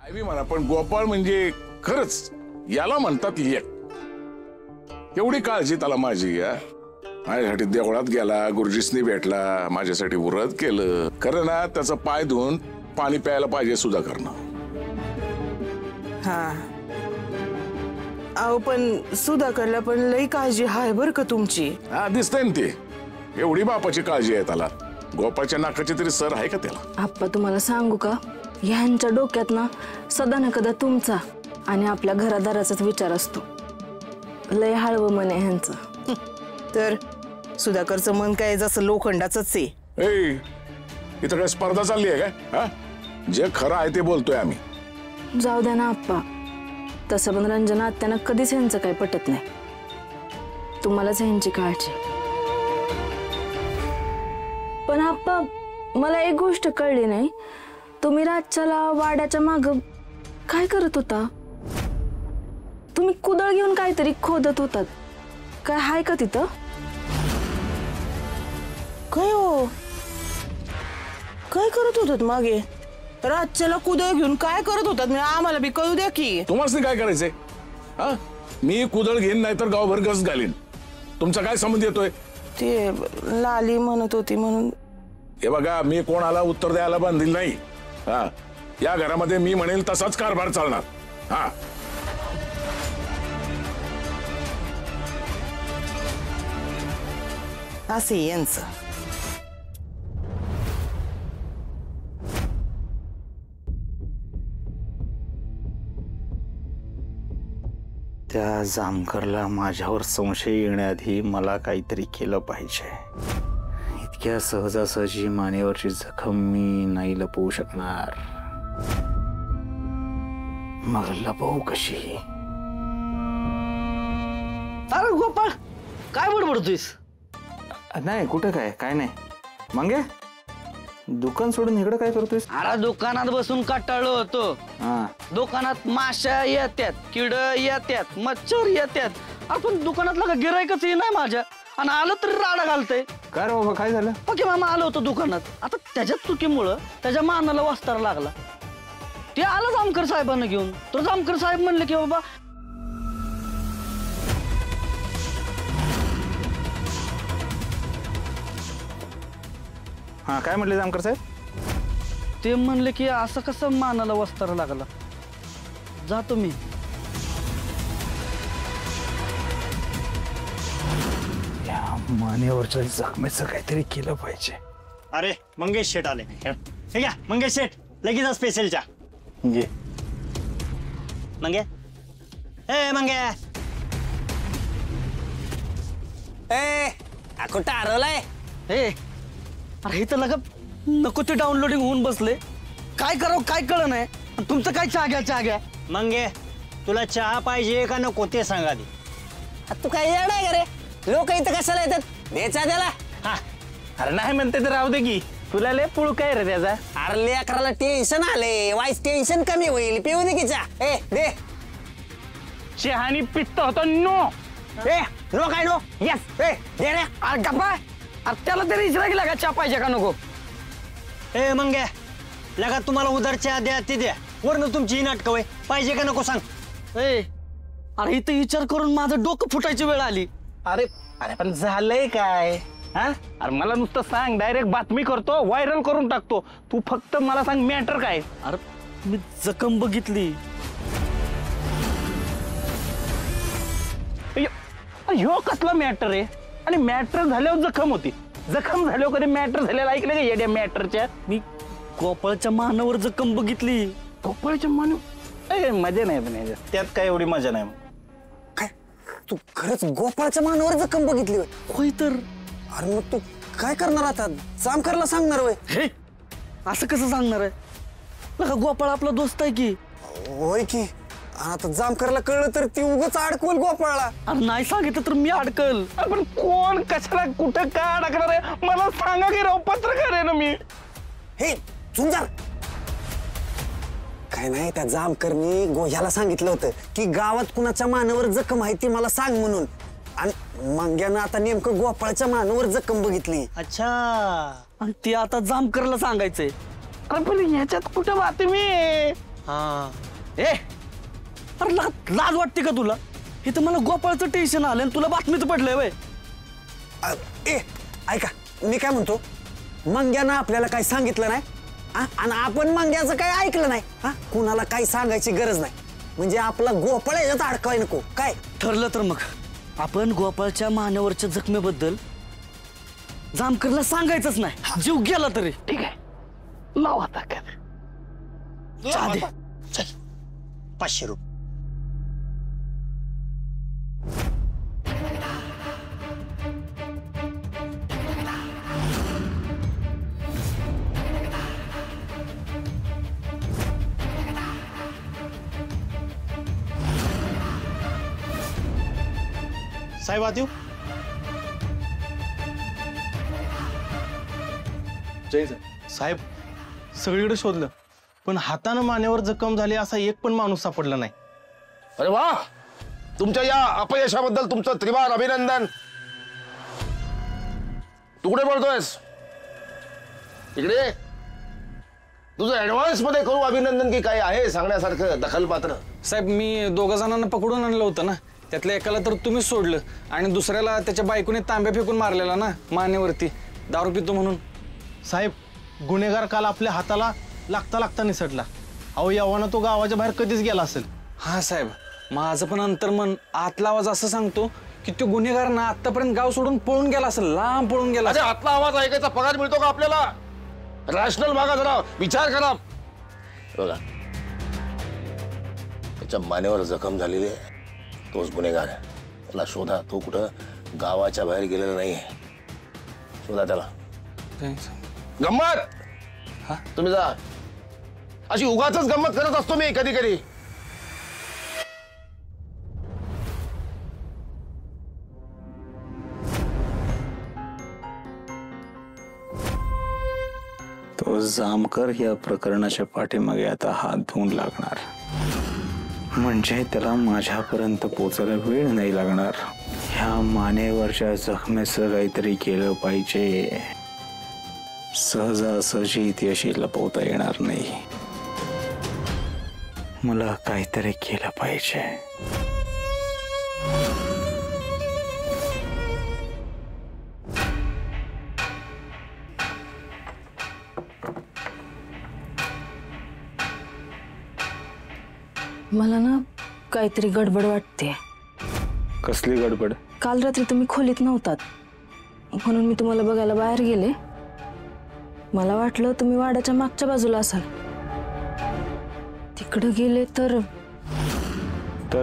आई म्हणा, पण गोपाळ म्हणजे खरंच याला म्हणतात लेक. एवढी काळजी त्याला माझी. माझ्यासाठी देवळात गेला, गुरुजीसनी भेटला, माझ्यासाठी व्रत केलं. खरं ना, त्याचा पाय धुवून पाणी प्यायला पाहिजे सुधाकरनं. हा अहो, पण सुधाकरला पण लई काळजी हाय बर का तुमची. हा दिसतंय ना ते. एवढी बापाची काळजी आहे त्याला. गोपाळच्या नाकाची तरी सर आहे का त्याला? आप्पा तुम्हाला सांगू का, ह्यांच्या डोक्यात ना सदा ना कदा तुमचा आणि आपल्या घरादाराचाच विचार असतो. लय हळवं मन आहे ह्यांचं. तर सुधाकरचं मन काय जसं लोखंडाचंच आहे. ए, इथं काय स्पर्धा चालली आहे काय? हा, जे खरं आहे ते बोलतोय आम्ही. जाऊ द्या ना आप्पा, तसं पण रंजना आत्यानं कधीच ह्यांचं काही पटत नाही. तुम्हालाच ह्यांची काळजी. पण आप्पा मला एक गोष्ट कळली नाही, तुम्ही रातच्याला वाड्याच्या माग काय करत होता? तुम्ही कुदळ घेऊन काहीतरी खोदत होतात, काय हाय का तिथं? काय हो, काय करत होतात मागे? रातच्याला कुदळ घेऊन काय करत होतात? मी आम्हाला बी कळू द्या की. तुम्हाला काय करायचंय? हा, मी कुदळ घेईन नाही तर गावभर गस घालीन. तुमचा काय संबंध येतोय? ते लाली म्हणत होती म्हणून. हे बघा, मी कोणाला उत्तर द्यायला बांधील नाही. हा, या घरामध्ये मी म्हणेल तसाच कारभार चालणार. हा, असे यांचं. त्या जामकरला माझ्यावर संशय येण्याआधी मला काहीतरी केलं पाहिजे. इतक्या सहजासहजी मानेवरची जखम मी नाही लपवू शकणार. मग लपवू कशी? अरे गोपाळ, काय बडबडतोयस? नाही, कुठं काय नाही. मंगे, दुकान सोडून इकडे काय करतोयस? अरे दुकानात बसून कंटाळलो होतो. हा, दुकानात माश्या येतात, किड येतात, मच्छर येतात. आपण दुकानातला का गिरायकच नाही माझ्या, आणि आलं तरी राडा घालतंय. काय रे बाबा, काय झालं? ओके मामा आलं होतं दुकानात. आता त्याच्या चुकीमुळं त्याच्या मानाला वास्तारा लागला. ते आलं जामकर साहेबांना घेऊन. तर जामकर साहेब म्हणले की बाबा हा, काय म्हटले जामकर साहेब? ते म्हणले की असं कसं मानाला वस्तारा लागला. जातो मी. या मानेवरच्या जखमेचं काहीतरी केलं पाहिजे. अरे मंगेश शेठ आले. हे घ्या मंगेश शेठ, लगेच स्पेशल चा घे. मंगे, ए मंगे, ए कुठं हरवलाय? ए अरे इथं लगा नको ते डाउनलोडिंग होऊन बसले. काय करावं काय कळ नाही. तुमचं काय चहा घ्या. मंगे तुला चहा पाहिजे का नको ते सांगा आधी. तू काय येणार का रे? लोक इथं कशाला येतात? द्यायचा त्याला. हा, अरे नाही म्हणते तर राहू दे की. तुला लय पुळ काय रे त्याचा? अरे लेकराला टेन्शन आले, वाईस टेन्शन कमी होईल. पिऊ दे की चहा. ए दे. चहानी पित्त होतो. नो ए नो काय नो. यस ए दे रे. अरे गप्पा. अरे त्याला तरी इचरा की लागा चहा पाहिजे का नको? ए मंगे, लगा तुम्हाला उधार चहा द्या ते द्या. वरनं तुमची ही नाटकं होय. पाहिजे का नको सांग. ए अरे इथं विचार करून माझं डोकं फुटायची वेळ आली. अरे अरे पण झालंय काय? हा, अरे मला नुसतं सांग. डायरेक्ट बातमी करतो, व्हायरल करून टाकतो. तू फक्त मला सांग मॅटर काय? अरे मी जखम बघितली. ह्यो कसला मॅटर आहे? आणि मॅटर झाल्यावर जखम होती. जखम झाल्यावर कधी मॅटर झालेला ऐकलं का येड्या मॅटरच्या? मी गोपाळच्या मानावर जखम बघितली. गोपाळच्या मानव मजा नाही. पण त्यात काय एवढी मजा नाही. काय तू खरंच गोपाळच्या मानावर जखम बघितली होय? होय तर. अरे मग तू काय करणार आता? जामकरला सांगणार होय? हे असं कसं सांगणार आहे? लगा गोपाळ आपला दोस्त आहे की. होय की. आता जामकरला कळलं तर ती उगाच अडकवल गोपाळला. अरे नाही सांगितलं तर मी अडकल. पण कोण कशाला कुठं काय अडकणार आहे मला सांगा की राव. पत्रकार आहे ना मी. हे सुंदर, काय नाही त्या जामकरनी गोह्याला सांगितलं होतं की गावात कुणाच्या मानावर जखम आहे ती मला सांग म्हणून. आणि मंग्यानं आता नेमकं गोपाळच्या मानावर जखम बघितली. अच्छा, आणि ते आता जामकरला सांगायचंय. पण ह्याच्यात कुठं बातमी आहे? हा ए अरे लाज वाटते का तुला? हे तर मला गोपाळचं टेन्शन आलं आणि तुला बातमीच पडलंय वय. ए ऐका, मी काय म्हणतो, मंग्यानं आपल्याला काही सांगितलं नाही हा? आणि आपण मंग्याचं काही ऐकलं नाही हा? कुणाला काही सांगायची गरज नाही, म्हणजे आपला गोपाळ याच्यात अडकाय नको काय. ठरलं तर मग आपण गोपाळच्या मानेवरच्या जखमेबद्दल जामकरला सांगायचंच नाही, जीव गेला तरी. ठीक आहे, लावा ताकद. चहा दे. चल 500 रुपये. साहेब आत येऊ. साहेब सगळीकडे शोधलं पण हातानं मानेवर जखम झाली असा एक पण माणूस सापडला नाही. अरे वा, तुमच्या या अपयशाबद्दल तुमचं त्रिवार अभिनंदन. तू कुठे बोलतोयस? इकडे. तुझं ऍडव्हान्स मध्ये करू अभिनंदन की काय आहे सांगण्यासारखं दखलपात्र? साहेब मी दोघं जणांना पकडून आणलं होतं ना, त्यातल्या एकाला तर तुम्हीच सोडलं आणि दुसऱ्याला त्याच्या बायकोने तांब्या फेकून मारलेला ना मानेवरती, दारू पितो म्हणून. साहेब गुन्हेगार काल आपल्या हाताला लागता लागता निसटला. अहो यावाना तो गावाच्या बाहेर कधीच गेला असेल. हा साहेब, माझं पण अंतर्मन आतला आवाज असं सांगतो की तो गुन्हेगार ना आतापर्यंत गाव सोडून पळून गेला असेल, लांब पळून गेला अरे असेल. हातला आवाज ऐकायचा पगार मिळतो का आपल्याला? रॅशनल मागा जरा, विचार करा. बघा, त्याच्या मानेवर जखम झालेली आहे, तोच गुन्हेगार आहे. त्याला शोधा. तो कुठं गावाच्या बाहेर गेलेला नाहीये, शोधा त्याला. गंमत तुम्ही जा. अशी उगाच गंमत करत असतो मी कधी कधी. तो जामकर या प्रकरणाच्या पाठीमागे आता हात धुवून लागणार, म्हणजे त्याला माझ्यापर्यंत पोचायला वेळ नाही लागणार. ह्या मानेवरच्या जखमेचं काहीतरी केलं पाहिजे. सहजासहजी ती अशी लपवता येणार नाही. मला काहीतरी केलं पाहिजे. मला ना काहीतरी गडबड वाटते. कसली गडबड? काल रात्री तुम्ही खोलीत नव्हतात म्हणून मी तुम्हाला बघायला बाहेर गेले. मला वाटलं तुम्ही वाड्याच्या मागच्या बाजूला असाल. तिकडे गेले तर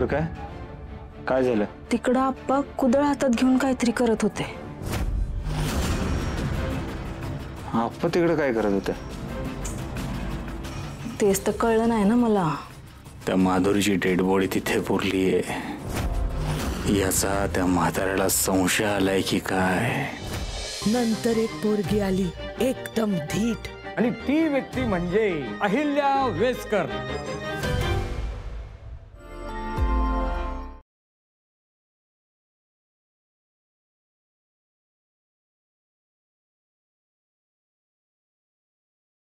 काय काय झालं? तिकडं आप्पा कुदळ हातात घेऊन काहीतरी करत होते. आप्पा तिकडे काय करत होते? तेच तर कळलं नाही ना मला. त्या माधुरीची डेड बॉडी तिथे पुरलीये याचा त्या म्हाताऱ्याला संशय आलाय की काय? नंतर एक पोरगी आली एकदम धीट, आणि ती व्यक्ती म्हणजे अहिल्या वेसकर.